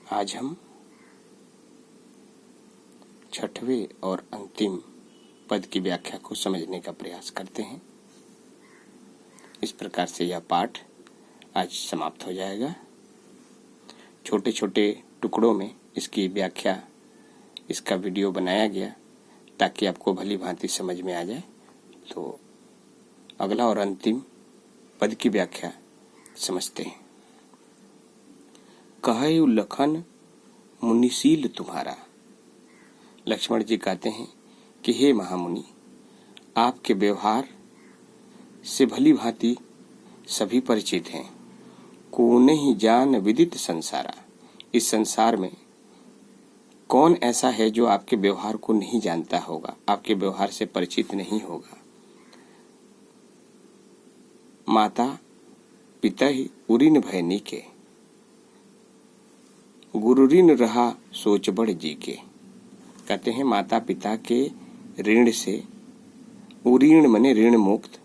आज हम छठवें और अंतिम पद की व्याख्या को समझने का प्रयास करते हैं। इस प्रकार से यह पाठ आज समाप्त हो जाएगा। छोटे छोटे टुकड़ों में इसकी व्याख्या, इसका वीडियो बनाया गया ताकि आपको भली भांति समझ में आ जाए। तो अगला और अंतिम पद की व्याख्या समझते हैं। कहु लखन मुनिशील तुम्हारा। लक्ष्मण जी कहते हैं कि हे महामुनि, आपके व्यवहार से भली भांति सभी परिचित हैं। को नहीं जान विदित संसारा। इस संसार में कौन ऐसा है जो आपके व्यवहार को नहीं जानता होगा, आपके व्यवहार से परिचित नहीं होगा। माता पिता ही उरिन भय नीके, गुरु ऋण रहा सोच बड़ जी के। कहते हैं माता पिता के ऋण से, उरीण मने ऋण मुक्त,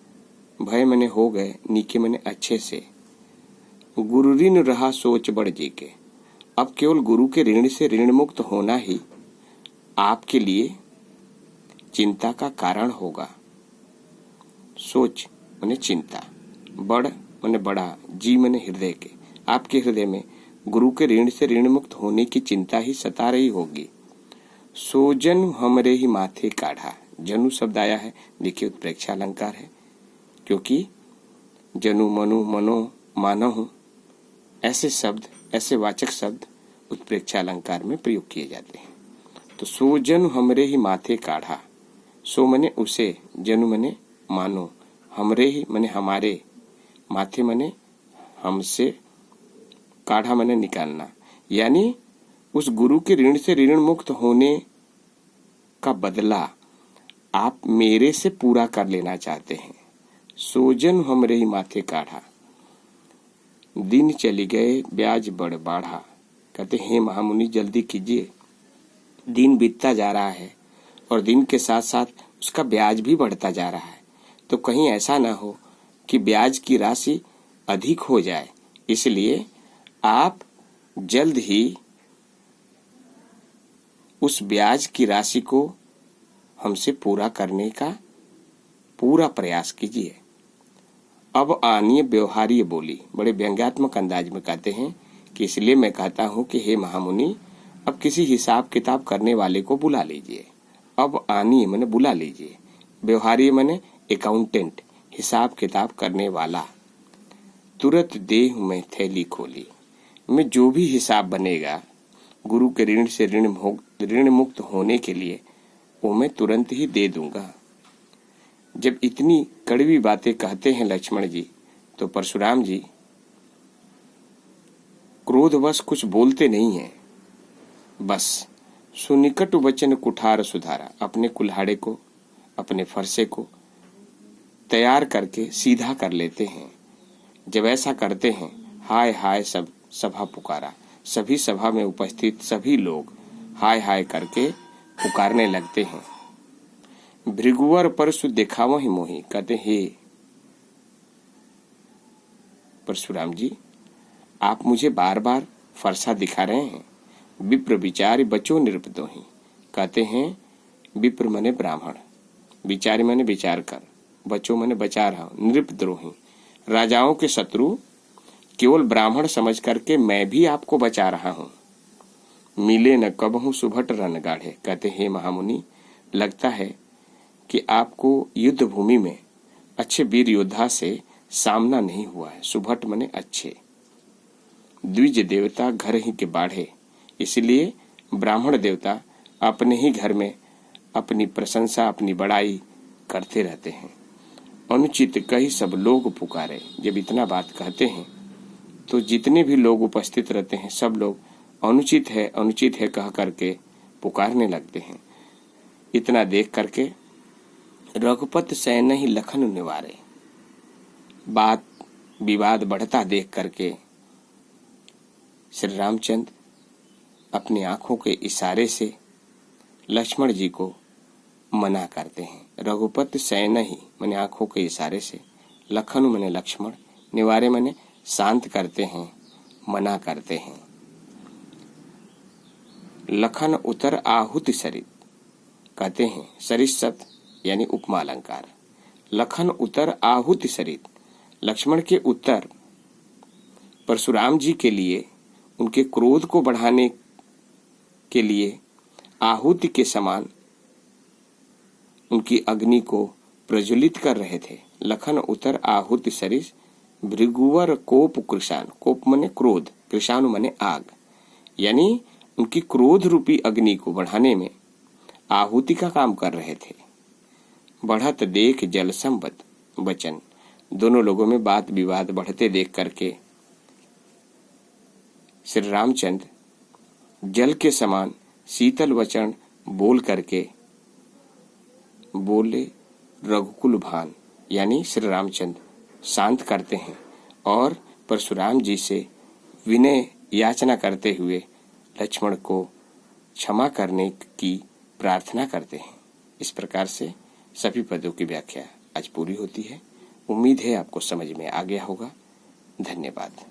भय मने हो गए, नीके मने अच्छे से, गुरु ऋण रहा सोच बड़ जी के। अब केवल गुरु के ऋण से ऋण मुक्त होना ही आपके लिए चिंता का कारण होगा। सोच मने चिंता, बड़ मने बड़ा, जी मने हृदय के। आपके हृदय में गुरु के ऋण से ऋण मुक्त होने की चिंता ही सता रही होगी। सो जनु हमरे ही माथे काढ़ा। जनु शब्द आया है, देखिए उत्प्रेक्षा अलंकार है, क्योंकि जनु मनु मनो मानहु ऐसे शब्द, ऐसे वाचक शब्द उत्प्रेक्षा अलंकार में प्रयोग किए जाते हैं। तो सो जनु हमरे ही माथे काढ़ा। सो मने उसे, जनु मने मानो, हमरे ही मने हमारे, माथे मने हमसे, काढ़ा मने निकालना। यानी उस गुरु के ऋण से ऋण मुक्त होने का बदला आप मेरे से पूरा कर लेना चाहते हैं। सोजन हमरे ही माथे काढ़ा, दिन चली गए ब्याज बड़ बाढ़ा। कहते हे महामुनि जल्दी कीजिए, दिन बीतता जा रहा है और दिन के साथ साथ उसका ब्याज भी बढ़ता जा रहा है। तो कहीं ऐसा ना हो कि ब्याज की राशि अधिक हो जाए, इसलिए आप जल्द ही उस ब्याज की राशि को हमसे पूरा करने का पूरा प्रयास कीजिए। अब आनिए व्यवहार्य बोली, बड़े व्यंग्यात्मक अंदाज में कहते हैं कि इसलिए मैं कहता हूं कि हे महामुनि, अब किसी हिसाब किताब करने वाले को बुला लीजिए। अब आनिए मने बुला लीजिए, व्यवहार्य मने अकाउंटेंट, हिसाब किताब करने वाला। तुरंत देह में थैली खोली। में जो भी हिसाब बनेगा गुरु के ऋण से ऋण मुक्त होने के लिए, वो मैं तुरंत ही दे दूंगा। जब इतनी कड़वी बातें कहते हैं लक्ष्मण जी, तो परशुराम जी क्रोधवश कुछ बोलते नहीं हैं। बस सुनिकट वचन कुठार सुधारा। अपने कुल्हाड़े को, अपने फरसे को तैयार करके सीधा कर लेते हैं। जब ऐसा करते हैं, हाय हाय सब सभा पुकारा। सभी सभा में उपस्थित सभी लोग हाय हाय करके पुकारने लगते हैं। भृगुवर परशु दिखावो ही मोही। कहते हे परशुराम जी, आप मुझे बार बार फरसा दिखा रहे हैं। विप्र विचार बचो निरुपदोहि। कहते हैं विप्र मने ब्राह्मण, विचार मने विचार कर, बचो मने बचा रहा, निरुपद्रोही राजाओं के शत्रु केवल ब्राह्मण समझ करके मैं भी आपको बचा रहा हूं। मिले न कबहू सुभट रन गाढ़े। कहते हे महामुनि, लगता है कि आपको युद्ध भूमि में अच्छे वीर योद्धा से सामना नहीं हुआ है। सुभट मने अच्छे, द्विज देवता घर ही के बाढ़े। इसलिए ब्राह्मण देवता अपने ही घर में अपनी प्रशंसा, अपनी बड़ाई करते रहते हैं। अनुचित कही सब लोग पुकारे। जब इतना बात कहते हैं तो जितने भी लोग उपस्थित रहते हैं सब लोग अनुचित है कह करके पुकारने लगते हैं। इतना देख करके रघुपत सैन ही लखन निवारे। बात विवाद बढ़ता देख करके श्री रामचंद्र अपनी आंखों के इशारे से लक्ष्मण जी को मना करते हैं। रघुपत सैन ही मने आंखों के इशारे से, लखन मने लक्ष्मण, निवारे मने शांत करते हैं, मना करते हैं। लखन उतर आहुति सरित। कहते हैं सरित शब्द यानी उपमा अलंकार। लखन उतर आहुति सरित, लक्ष्मण के उत्तर परशुराम जी के लिए उनके क्रोध को बढ़ाने के लिए आहुति के समान उनकी अग्नि को प्रज्वलित कर रहे थे। लखन उतर आहुति सरिस भृगुवर कोप कृशान। कोप मने क्रोध, कृशानु मने आग, यानी उनकी क्रोध रूपी अग्नि को बढ़ाने में आहुति का काम कर रहे थे। बढ़त देख जल संबत वचन, दोनों लोगों में बात विवाद बढ़ते देख करके श्री रामचंद्र जल के समान शीतल वचन बोल करके बोले रघुकुल भान, यानी श्री रामचंद्र शांत करते हैं और परशुराम जी से विनय याचना करते हुए लक्ष्मण को क्षमा करने की प्रार्थना करते हैं। इस प्रकार से सभी पदों की व्याख्या आज पूरी होती है। उम्मीद है आपको समझ में आ गया होगा। धन्यवाद।